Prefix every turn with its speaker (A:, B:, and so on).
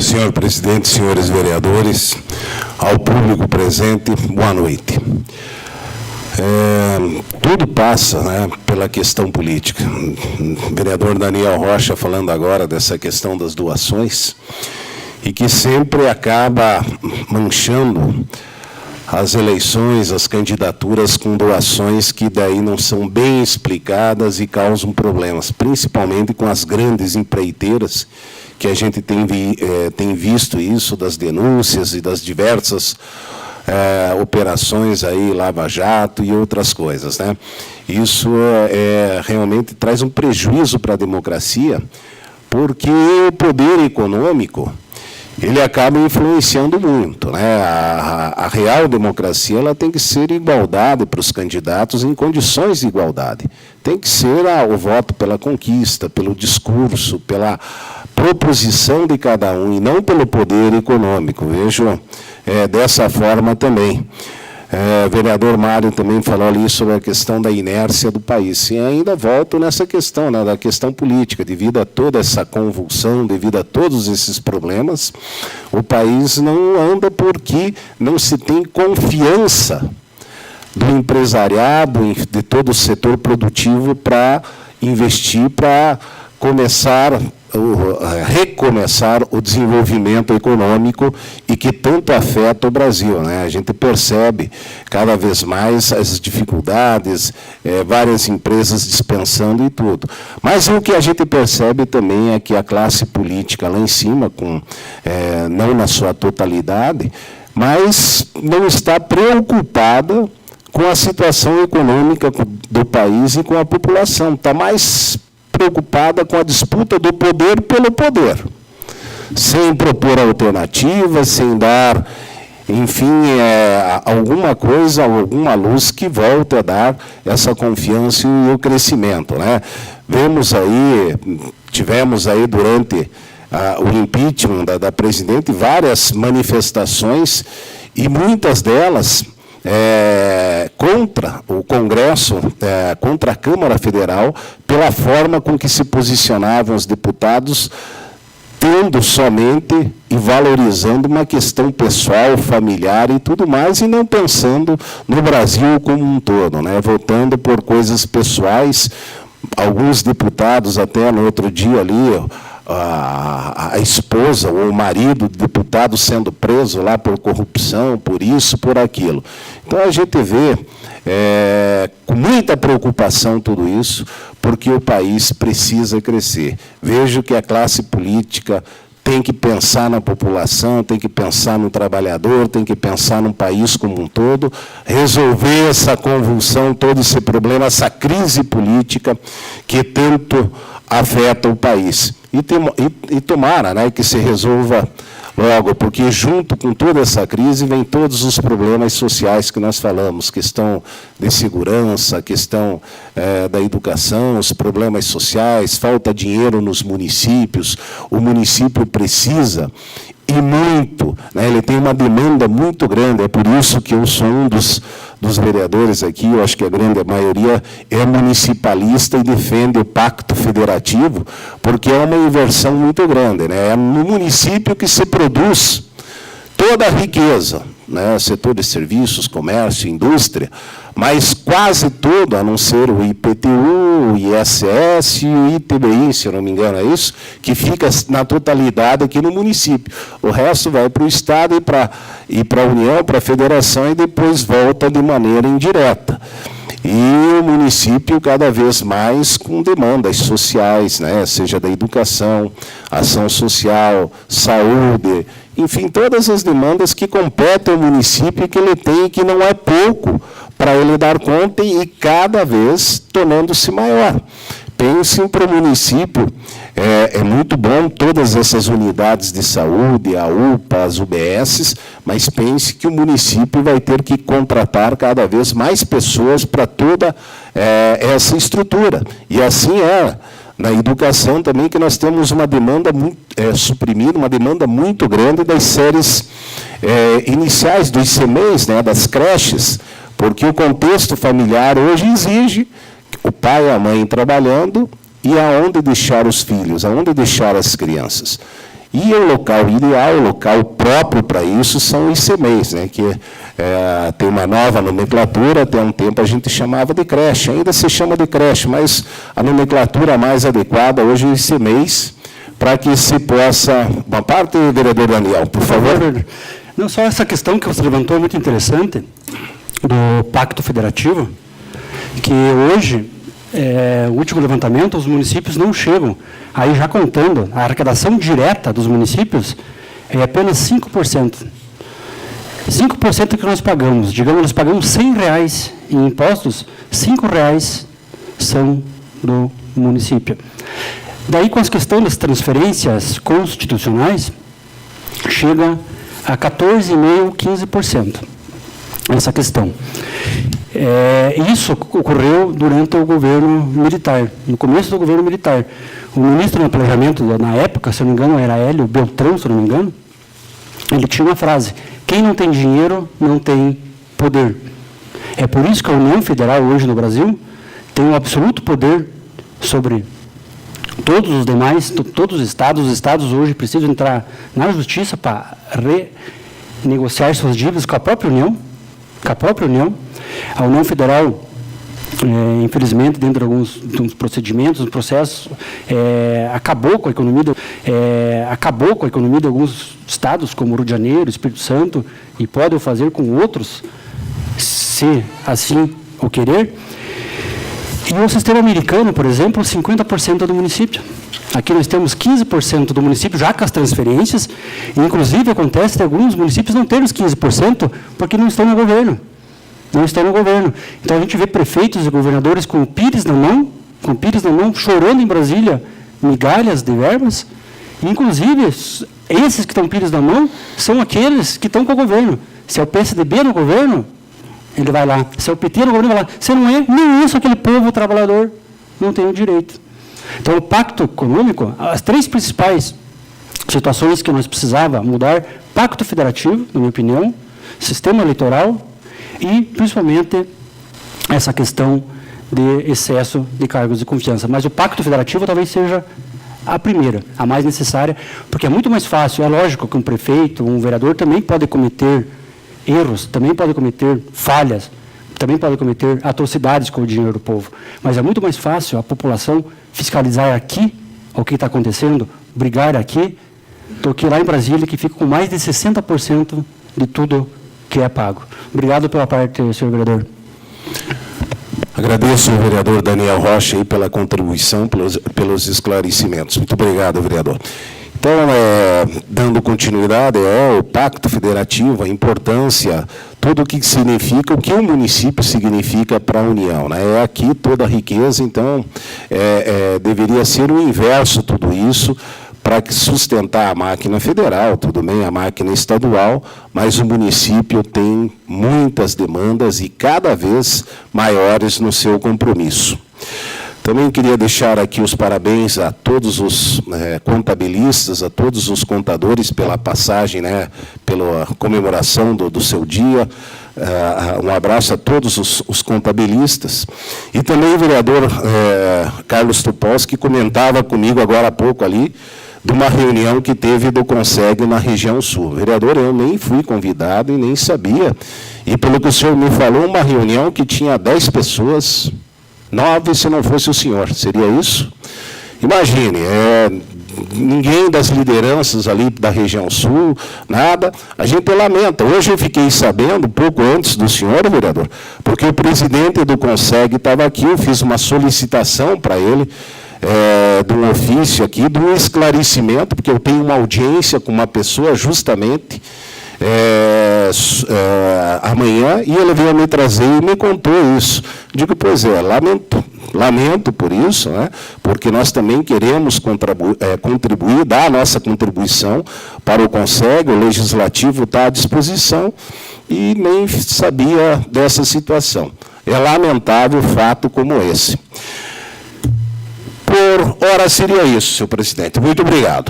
A: Senhor presidente, senhores vereadores, ao público presente, boa noite. Tudo passa, né, pela questão política. O vereador Daniel Rocha falando agora dessa questão das doações, e que sempre acaba manchando as eleições, as candidaturas com doações que daí não são bem explicadas e causam problemas, principalmente com as grandes empreiteiras, que a gente tem visto isso das denúncias e das diversas operações aí, Lava Jato e outras coisas, né? Isso realmente traz um prejuízo para a democracia, porque o poder econômico ele acaba influenciando muito, né? A real democracia ela tem que ser igualdade para os candidatos em condições de igualdade. Tem que ser o voto pela conquista, pelo discurso, pela proposição de cada um, e não pelo poder econômico. Vejo dessa forma também. O vereador Mário também falou ali sobre a questão da inércia do país. E ainda volto nessa questão, né, da questão política. Devido a toda essa convulsão, devido a todos esses problemas, o país não anda porque não se tem confiança do empresariado, de todo o setor produtivo para investir, para recomeçar o desenvolvimento econômico e que tanto afeta o Brasil, né? A gente percebe cada vez mais as dificuldades, várias empresas dispensando e tudo. Mas o que a gente percebe também é que a classe política lá em cima, não na sua totalidade, mas não está preocupada com a situação econômica do país e com a população. Está mais preocupada com a disputa do poder pelo poder, sem propor alternativas, sem dar, enfim, alguma coisa, alguma luz que volte a dar essa confiança e o crescimento, né? Tivemos aí durante o impeachment da presidente várias manifestações, e muitas delas contra o Congresso, contra a Câmara Federal, pela forma com que se posicionavam os deputados, tendo somente e valorizando uma questão pessoal, familiar e tudo mais, e não pensando no Brasil como um todo, né? Votando por coisas pessoais. Alguns deputados, até no outro dia ali, a esposa ou o marido do deputado sendo preso lá por corrupção, por isso, por aquilo. Então, a gente vê com muita preocupação tudo isso, porque o país precisa crescer. Vejo que a classe política tem que pensar na população, tem que pensar no trabalhador, tem que pensar no país como um todo, resolver essa convulsão, todo esse problema, essa crise política que tanto afeta o país. E tomara, né, que se resolva logo, porque junto com toda essa crise vem todos os problemas sociais que nós falamos, questão de segurança, questão da educação, os problemas sociais, falta dinheiro nos municípios, o município precisa, e muito, né, ele tem uma demanda muito grande, é por isso que eu sou um dos vereadores aqui, eu acho que a grande maioria é municipalista e defende o pacto federativo, porque é uma inversão muito grande, né? É no município que se produz toda a riqueza, né? Setor de serviços, comércio, indústria, mas quase todo, a não ser o IPTU, o ISS e o ITBI, se eu não me engano, é isso, que fica na totalidade aqui no município. O resto vai para o Estado e para a União, para a Federação, e depois volta de maneira indireta. E o município cada vez mais com demandas sociais, né? Seja da educação, ação social, saúde, enfim, todas as demandas que competem ao município, que ele tem, que não é pouco para ele dar conta, e cada vez tornando-se maior. Pensem para o município, é muito bom todas essas unidades de saúde, a UPA, as UBSs, mas pense que o município vai ter que contratar cada vez mais pessoas para toda essa estrutura. E assim é na educação também, que nós temos uma demanda suprimida, uma demanda muito grande das séries iniciais, dos CMEs, né, das creches, porque o contexto familiar hoje exige o pai e a mãe trabalhando, e aonde deixar os filhos, aonde deixar as crianças. E o local ideal, o local próprio para isso, são os ICMEIs, né, que tem uma nova nomenclatura, até um tempo a gente chamava de creche, ainda se chama de creche, mas a nomenclatura mais adequada hoje é os ICMEIs, para que se possa... Uma parte, vereador Daniel, por favor.
B: Não, só essa questão que você levantou é muito interessante, do Pacto Federativo, que hoje, o último levantamento, os municípios não chegam, aí já contando, a arrecadação direta dos municípios é apenas 5%. 5% que nós pagamos, digamos, nós pagamos R$100 em impostos, R$5 são do município. Daí, com as questões das transferências constitucionais, chega a 14,5%, 15%, essa questão. Isso ocorreu durante o governo militar, no começo do governo militar. O ministro do Planejamento, na época, se não me engano, era Hélio Beltrão, se não me engano, ele tinha uma frase: quem não tem dinheiro, não tem poder. É por isso que a União Federal, hoje no Brasil, tem um absoluto poder sobre todos os demais, todos os estados hoje precisam entrar na justiça para renegociar suas dívidas com a própria União. A União Federal, infelizmente, dentro de alguns procedimentos, uns processos, acabou com a economia de alguns estados, como Rio de Janeiro, Espírito Santo, e pode o fazer com outros, se assim o querer. E o sistema americano, por exemplo, 50% do município. Aqui nós temos 15% do município já com as transferências, e inclusive acontece de alguns municípios não terem os 15% porque não estão no governo. Então a gente vê prefeitos e governadores com o pires na mão, chorando em Brasília migalhas de verbas, e inclusive esses que estão pires na mão são aqueles que estão com o governo. Se é o PSDB no governo, ele vai lá. Se é o PT no governo, ele vai lá. Se não é, nem isso aquele povo trabalhador não tem o direito. Então, o pacto econômico, as três principais situações que nós precisávamos mudar: pacto federativo, na minha opinião, sistema eleitoral e, principalmente, essa questão de excesso de cargos de confiança. Mas o pacto federativo talvez seja a primeira, a mais necessária, porque é muito mais fácil. É lógico que um prefeito, um vereador também pode cometer erros, também pode cometer falhas, também pode cometer atrocidades com o dinheiro do povo. Mas é muito mais fácil a população fiscalizar aqui o que está acontecendo, brigar aqui, do que lá em Brasília, que fica com mais de 60% de tudo que é pago. Obrigado pela parte, senhor vereador.
A: Agradeço ao vereador Daniel Rocha aí pela contribuição, pelos esclarecimentos. Muito obrigado, vereador. Então, dando continuidade ao Pacto Federativo, a importância, tudo o que significa, o que um município significa para a União, né? É aqui toda a riqueza, então, deveria ser o inverso tudo isso, para sustentar a máquina federal, tudo bem, a máquina estadual, mas o município tem muitas demandas e cada vez maiores no seu compromisso. Também queria deixar aqui os parabéns a todos os contabilistas, a todos os contadores pela passagem, né, pela comemoração do seu dia. Um abraço a todos os contabilistas. E também o vereador Carlos Tupolski comentava comigo agora há pouco ali, de uma reunião que teve do Conseg na região sul. Vereador, eu nem fui convidado e nem sabia. E pelo que o senhor me falou, uma reunião que tinha 10 pessoas, 9 se não fosse o senhor. Seria isso? Imagine, ninguém das lideranças ali da região sul, nada. A gente lamenta. Hoje eu fiquei sabendo, pouco antes do senhor, vereador, porque o presidente do Conseg estava aqui, eu fiz uma solicitação para ele, de um ofício aqui, de um esclarecimento, porque eu tenho uma audiência com uma pessoa justamente amanhã, e ele veio me trazer e me contou isso. Digo, pois lamento por isso, né, porque nós também queremos contribuir, dar a nossa contribuição para o Conseg, o Legislativo está à disposição, e nem sabia dessa situação. É lamentável fato como esse. Por hora seria isso, senhor presidente. Muito obrigado.